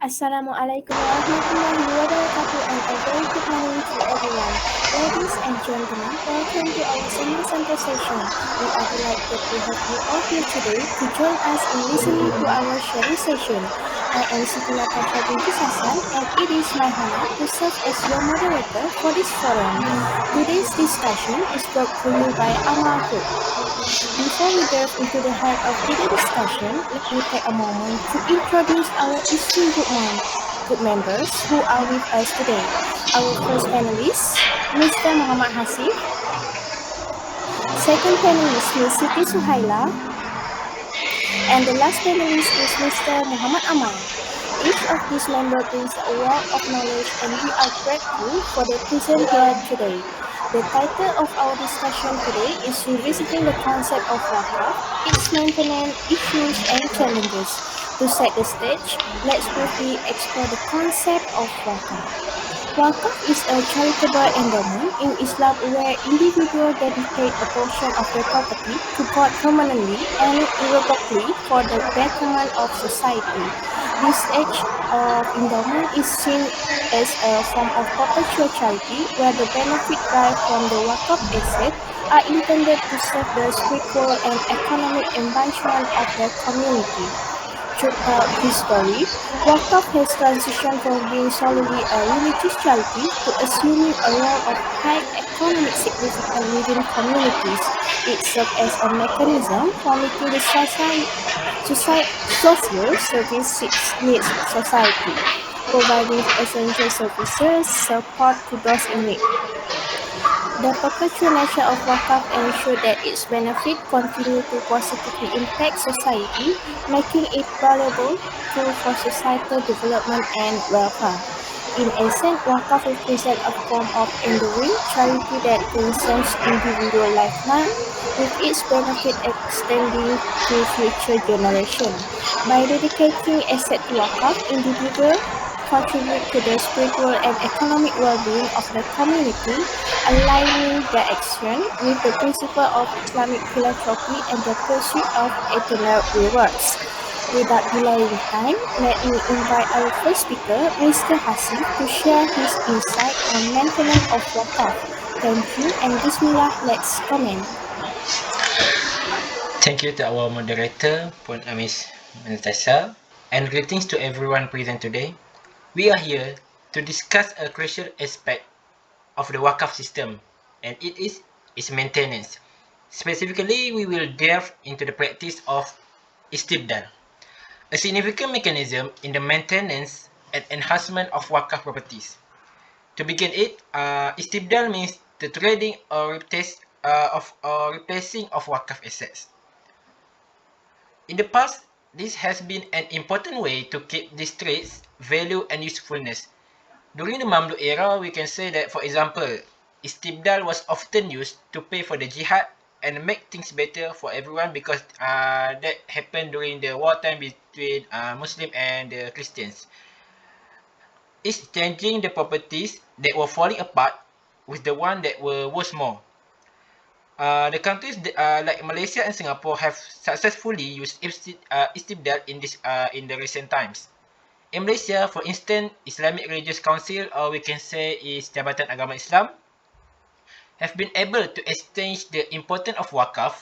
Assalamualaikum warahmatullahi wabarakatuh and a very good morning to everyone. Ladies and gentlemen, welcome to our Senior Center session. We are delighted to have you all here today to join us in listening to our sharing session. I am Siti Natasha binti Sasan and it is my honor to serve as your moderator for this forum. Today's discussion is brought to you by Amar. Before we delve into the heart of today's discussion, let me take a moment to introduce our esteemed group members who are with us today. Our first panelist, Mr. Muhammad Hasif. Second panelist, Ms. Siti Suhaila. And the last panelist is Mr. Muhammad Amar. Each of these members brings a wealth of knowledge and we are grateful for their presence here today. The title of our discussion today is Revisiting the Concept of Waqf, its maintenance, issues, and challenges. To set the stage, let's briefly explore the concept of Waqf. Waqf is a charitable endowment in Islam where individuals dedicate a portion of their property to God permanently and irrevocably for the betterment of society. This age of endowment is seen as a form of perpetual charity where the benefit derived from the Waqf asset are intended to serve the spiritual and economic advancement of the community. Throughout history, Waqf has transitioned from being solely a religious charity to assuming a role of high economic significance within communities. It serves as a mechanism for meeting the social service needs society, providing essential services, support to those in need. The perpetual nature of Waqf ensures that its benefits continue to positively impact society, making it valuable tool for societal development and welfare. In essence, Waqf represents a form of enduring charity that transcends individual lifetime, with its benefit extending to future generations. By dedicating assets to Waqf, individuals contribute to the spiritual and economic well-being of the community, aligning their action with the principle of Islamic philanthropy and the pursuit of eternal rewards. Without delaying time, let me invite our first speaker, Mr. Hasif, to share his insight on maintenance of Waqf. Thank you and Bismillah, let's comment. Thank you to our moderator, Ms. Natasha, and greetings to everyone present today. We are here to discuss a crucial aspect of the Waqf system, and it is its maintenance. Specifically, we will delve into the practice of istibdal, a significant mechanism in the maintenance and enhancement of Waqf properties. To begin it, istibdal means the trading or replacing of Waqf assets. In the past, this has been an important way to keep these traits, value and usefulness. During the Mamluk era, we can say that, for example, istibdal was often used to pay for the jihad and make things better for everyone because that happened during the wartime between Muslim and the Christians. It's changing the properties that were falling apart with the one that were worth more. The countries like Malaysia and Singapore have successfully used istibdal in the recent times. In Malaysia, for instance, Islamic Religious Council, or we can say is Jabatan Agama Islam, have been able to exchange the importance of Waqf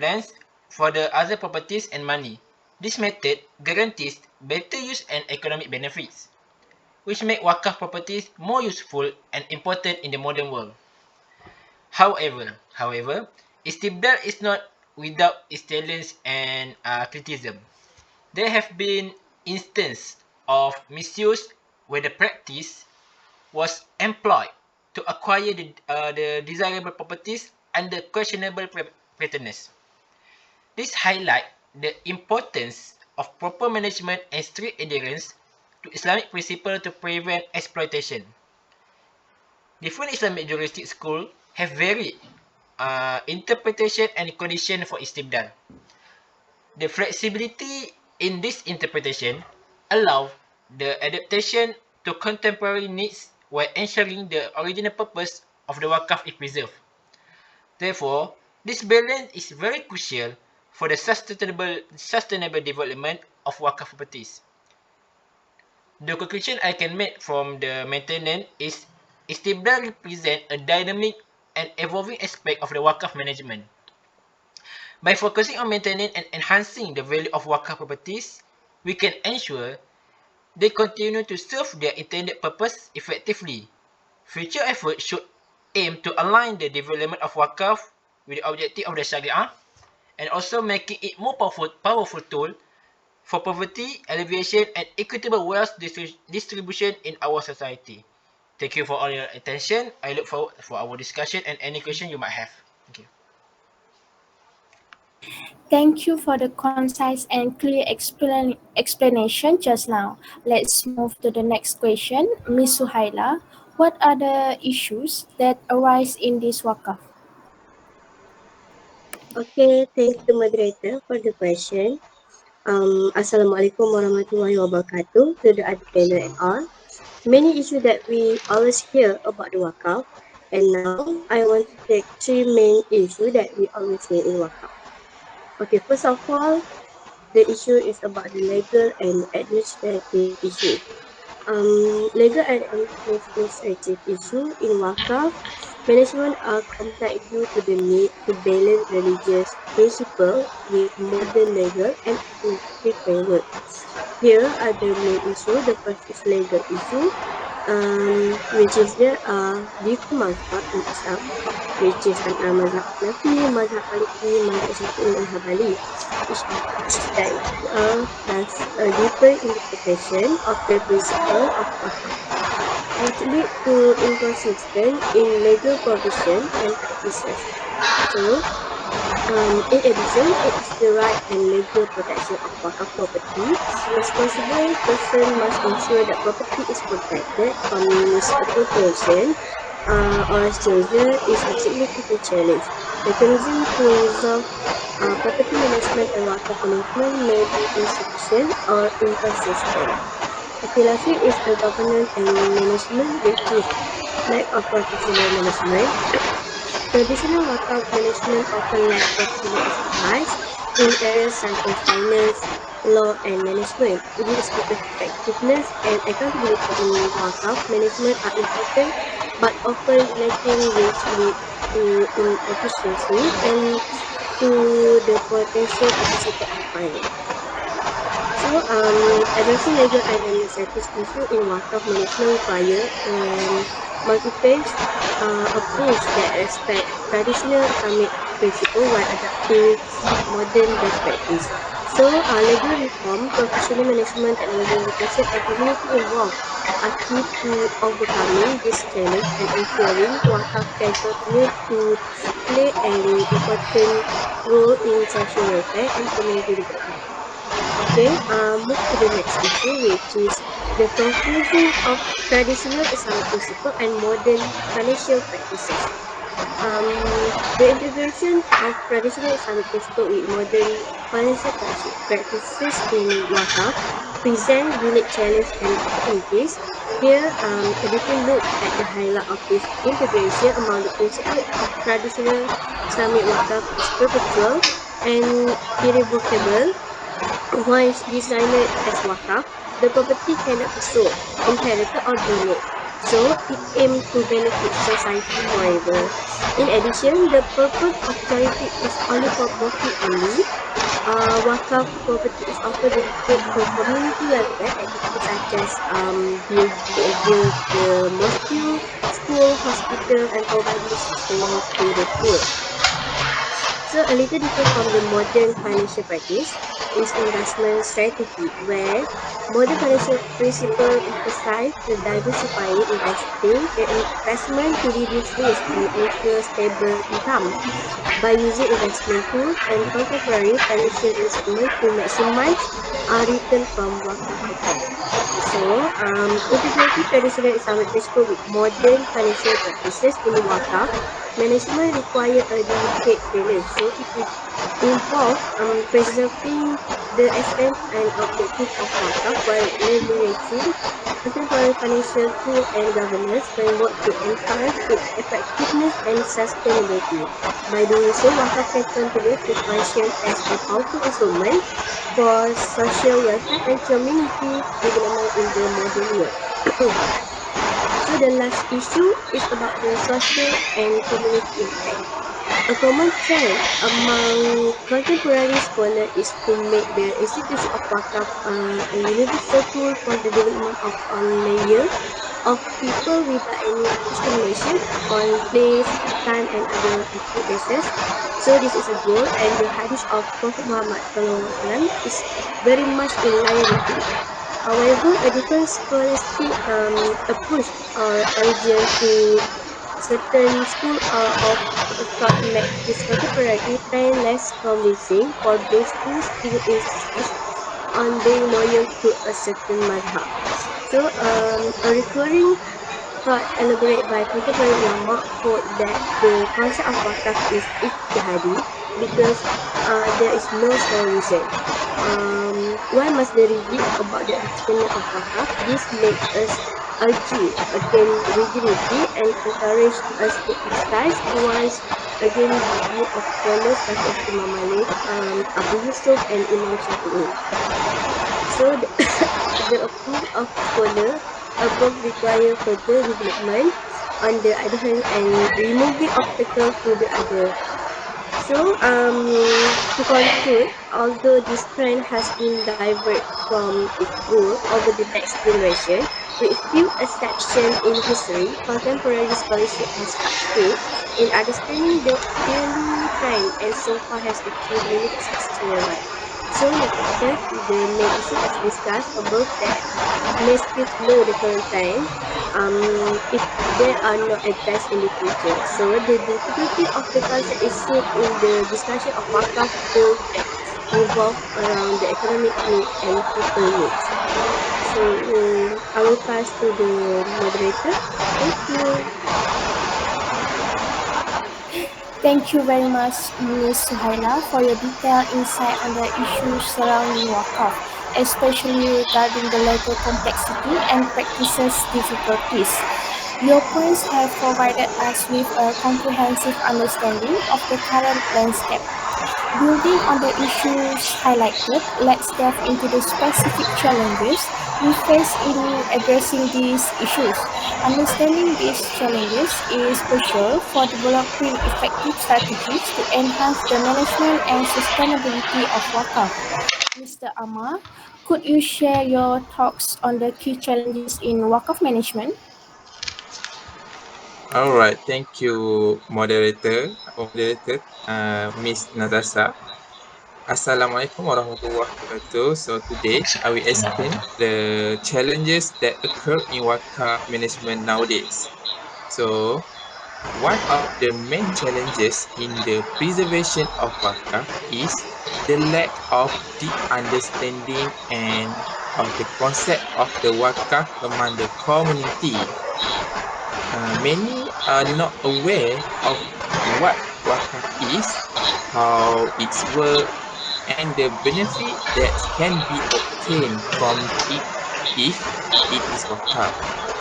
lands for the other properties and money. This method guarantees better use and economic benefits, which make Waqf properties more useful and important in the modern world. However, istibdal is not without its challenge and criticism. There have been instances of misuse where the practice was employed to acquire the desirable properties under questionable patterns. This highlights the importance of proper management and strict adherence to Islamic principles to prevent exploitation. Different Islamic juristic schools have varied interpretation and condition for istibdal. The flexibility in this interpretation allows the adaptation to contemporary needs while ensuring the original purpose of the Waqf is preserved. Therefore, this balance is very crucial for the sustainable development of Waqf properties. The conclusion I can make from the maintenance is Istibdal represent a dynamic and evolving aspect of the Waqf management. By focusing on maintaining and enhancing the value of Waqf properties, we can ensure they continue to serve their intended purpose effectively. Future efforts should aim to align the development of Waqf with the objective of the Sharia and also making it more powerful tool for poverty alleviation and equitable wealth distribution in our society. Thank you for all your attention. I look forward for our discussion and any question you might have. Thank you. Thank you for the concise and clear explanation just now. Let's move to the next question. Ms. Suhaila, what are the issues that arise in this wakaf? Okay, thank you, moderator, for the question. Assalamualaikum warahmatullahi wabarakatuh to the other panel and all. Many issues that we always hear about the wakaf, and now I want to take three main issues that we always hear in wakaf. Okay, first of all, the issue is about the legal and administrative issue. Legal and administrative issue in wakaf management are complex due to the need to balance religious principle with modern legal and administrative framework. Here are the main issue. The first is legal issue, which is there are different mazhab in Islam, which is antara mazhab Hanafi, mazhab Maliki, mazhab Syafi'i and Hambali. Each of that has a different interpretation of the principle of wakaf, which lead to inconsistent in legal provision and practices. So, in addition, it is the right and legal protection of wakaf property. Responsible person must ensure that property is protected from misappropriation or seizure is a significant challenge. Mechanism to resolve property management and wakaf management may be insufficient or inconsistent. Okay, lastly is the governance and management, which is lack of professional management. Traditional wakaf management often lack professional expertise in areas such as finance, law, and management. This effectiveness and accountability in wakaf management are important, but often lacking, which lead to inefficiency and to the potential deficit of finance. So, addressing legal and administrative issue in wakaf management require multi-phase approach that respect traditional Islamic principle while adapting modern best practice. So, legal reform, professional management, technology integration, and community involved are key to overcoming this challenge and ensuring wakaf can continue to play an important role in social welfare and community development. Okay, move to the next issue, which is the confusing of traditional Islamic principle and modern financial practices. The integration of traditional Islamic principle with modern financial practices in Wakaf present unique challenges and opportunities. Here, a detailed look at the highlight of this integration among the principle of traditional Islamic Wakaf is perpetual and irrevocable. Once designed as wakaf, the property cannot be sold, inherited, or donated. So it aims to benefit society forever. In addition, the purpose of charity is only for profit only. Wakaf property is often dedicated to community welfare activities such as build the mosque, school, hospital, and providing sustenance to the poor. So a little different from the modern financial practice is investment strategy, where modern financial principle emphasize the diversifying investing investment to reduce risk and ensure stable income by using investment tools and contemporary financial instruments to maximize return from wakaf asset. So, integrating traditional Islamic principle with modern financial practices in wakaf management require a delicate balance. So it involves preserving the essence and objective of wakaf while leveraging contemporary financial tool and governance framework to enhance its effectiveness and sustainability. By doing so, wakaf can continue to function as a powerful instrument for social welfare and community development in the modern world. So the last issue is about the social and community impact. A common trend among contemporary scholars is to make the institution of wakaf a universal tool for the development of a layer of people without any discrimination on place, time, and other economic basis. So this is a goal, and the hadith of Prophet Muhammad SAW is very much in line with it. However, a different scholastic approach or origin to certain school of thought make this contemporary trend less convincing for those who still insist on being loyal to a certain madhab. So, a recurring thought elaborated by contemporary ulama hold that the concept of wakaf is ijtihadi because there is no sole reason. One must be rigid about the understanding of wakaf. This makes us argue against rigidity and encourage us to exercise once again the view of scholars such as Imam Malik, Abu Yusuf, and Imam Shafi'i. So the approach of scholar above require further development on the other hand and removing obstacle to the other. So to conclude, although this trend has been diverted from its goal over the next generation, with few exceptions in history, contemporary scholarship has succeeded in understanding the early trend and so far has achieved limited success worldwide. So in conclusion, the main issue as discussed above that may still follow the current trend if they are not addressed in the future. So the difficulty of the concept is seen in the discussion of wakaf goals that revolve around the economic need and people needs. So I will pass to the moderator. Thank you. Thank you very much, Ms. Suhaila, for your detailed insight on the issues surrounding Waqf, especially regarding the legal complexity and practices difficulties. Your points have provided us with a comprehensive understanding of the current landscape. Building on the issues highlighted, let's delve into the specific challenges we face in addressing these issues. Understanding these challenges is crucial for developing effective strategies to enhance the management and sustainability of Wakaf. Mr. Amar, could you share your thoughts on the key challenges in Wakaf management? All right, thank you, moderator, Miss Natasha. Assalamualaikum warahmatullahi wabarakatuh. So today I will explain the challenges that occur in WACA management nowadays. So one of the main challenges in the preservation of WACA is the lack of deep understanding and of the concept of the WACA among the community. Many are not aware of what wakaf is, how it's work, and the benefit that can be obtained from it if it is wakaf.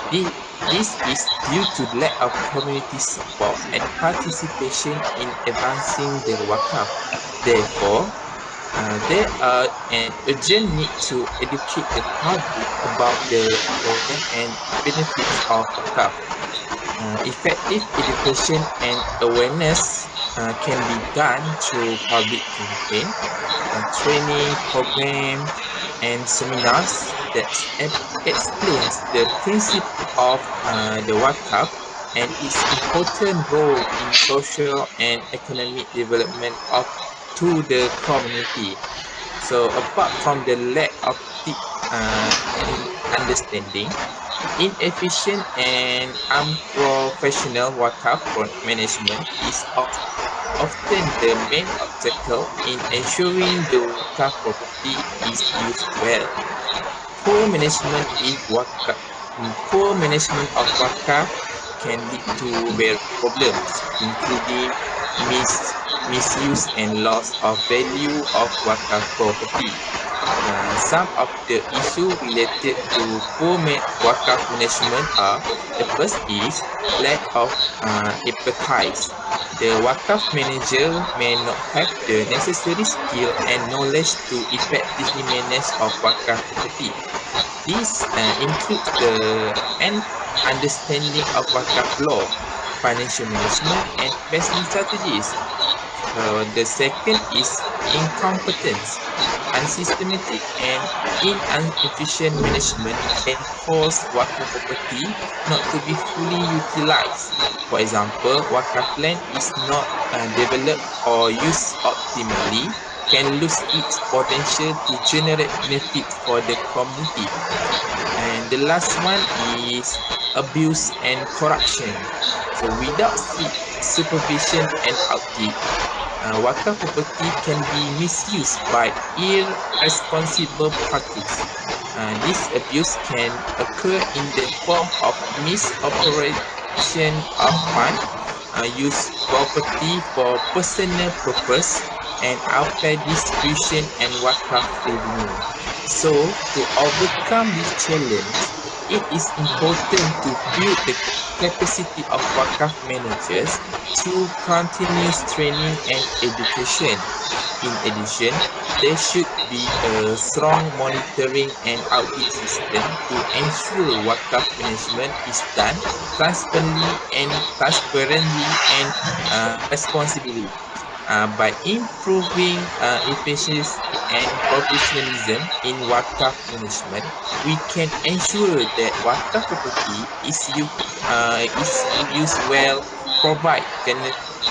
This, this is due to lack of community support and participation in advancing the wakaf. Therefore, there are an urgent need to educate the public about the awareness and benefits of wakaf. Effective education and awareness can be done through public campaign, training program, and seminars that explains the principle of the wakaf and its important role in social and economic development of to the community. So apart from the lack of deep and understanding, inefficient and unprofessional wakaf management is often the main obstacle in ensuring the wakaf property is used well. Poor management of wakaf can lead to various problems, including misuse and loss of value of Waqf property. Some of the issues related to poor Waqf management are: the first is lack of expertise. The Waqf manager may not have the necessary skill and knowledge to effectively manage of Waqf property. This includes the understanding of Waqf law, financial management, and investment strategies. The second is incompetence. Unsystematic and inefficient management can cause Waqf property not to be fully utilized. For example, Waqf land is not developed or used optimally, can lose its potential to generate benefit for the community. And the last one is abuse and corruption. So without supervision and audit, Waqf property can be misused by irresponsible parties. This abuse can occur in the form of misappropriation of fund, use property for personal purpose, and unfair distribution and Waqf revenue. So, to overcome this challenge, it is important to build the capacity of Waqf managers through continuous training and education. In addition, there should be a strong monitoring and audit system to ensure Waqf management is done transparently and responsibly. By improving efficiency and professionalism in Waqf management, we can ensure that Waqf property is used well, provide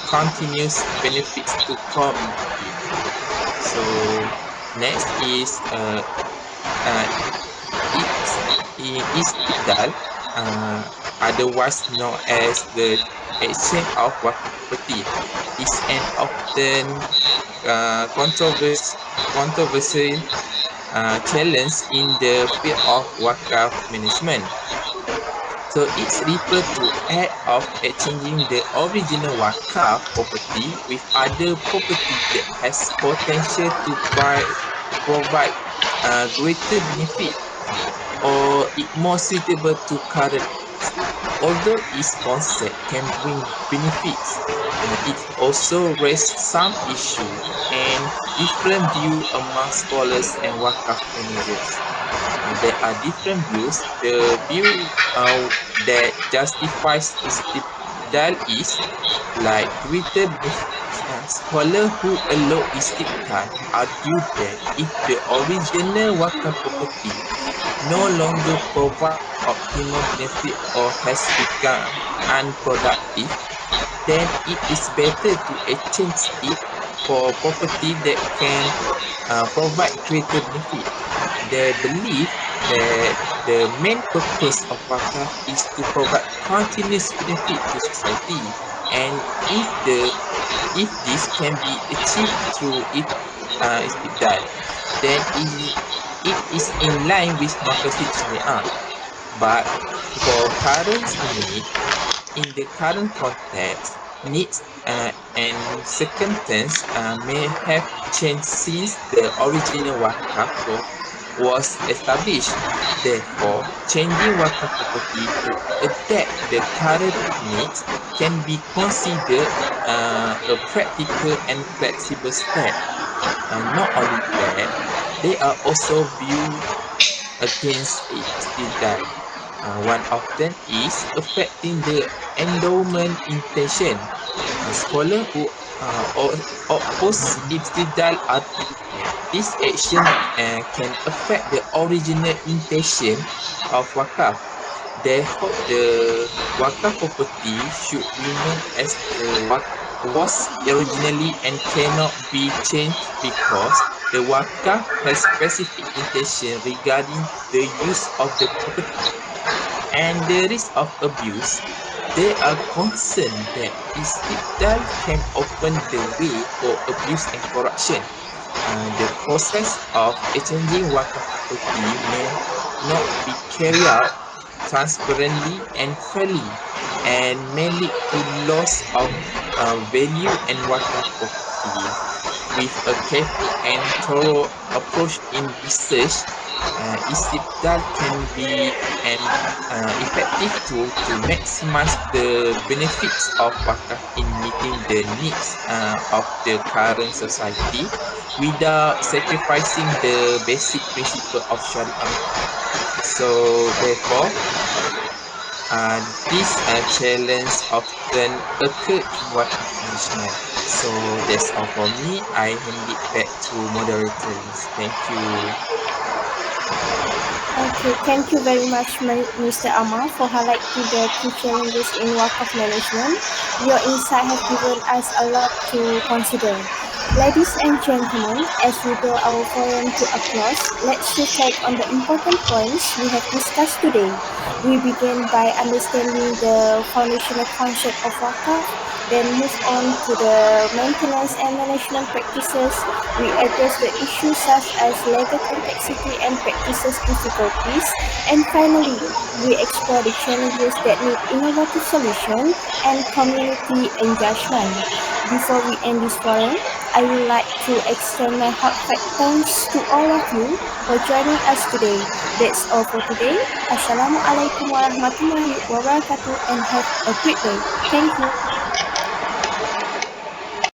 continuous benefits to community. So next is uh, it's istibdal, otherwise known as the exchange of Waqf property, is an often controversial challenge in the field of Waqf management. So it's referred to act of exchanging the original Waqf property with other property that has potential to provide greater benefit or it more suitable to current needs. Although its concept can bring benefits, it also raises some issue and different view among scholars and Waqf managers. There are different views. The view that justifies istibdal is like greater benefits. Scholars who allow istibdal argue that if the original Waqf property no longer provide optimal benefit or has become unproductive, then it is better to exchange it for property that can provide greater benefit. They believe that the main purpose of Waqf is to provide continuous benefit to society, and if this can be achieved through istibdal, then it is in line with maqasid syariah. But for current need, in the current context, needs and circumstances may have changed since the original was established. Therefore, changing Waqf property to adapt the current needs can be considered a practical and flexible step. Not only that, they are also viewed against istibdal. One of them is affecting the endowment intention. Scholars who oppose istibdal argue that this action can affect the original intention of Waqf. They hope the Waqf property should remain as the was originally and cannot be changed because the Waqf has specific intention regarding the use of the property and the risk of abuse. They are concerned that istibdal can open the way for abuse and corruption. The process of exchanging Waqf property may not be carried out transparently and fairly. and may lead to loss of value and wakaf property. With a careful and thorough approach in research, istibdal can be an effective tool to maximize the benefits of wakaf in meeting the needs of the current society without sacrificing the basic principle of Sharia. So therefore, this challenge often occur in wakaf management. So that's all for me. I hand it back to moderators. Thank you. Okay, thank you very much, Mr. Amar, for highlighting the key challenges in Waqf management. Your insight have given us a lot to consider. Ladies and gentlemen, as we draw our forum to a close, let's reflect on the important points we have discussed today. We begin by understanding the foundational concept of Waqf, then move on to the maintenance and management practices. We address the issues such as legal complexity and practices difficulties. And finally, we explore the challenges that need innovative solution and community engagement. Before we end this forum, I would like to extend my heartfelt thanks to all of you for joining us today. That's all for today. Assalamualaikum warahmatullahi wabarakatuh and have a great day. Thank you.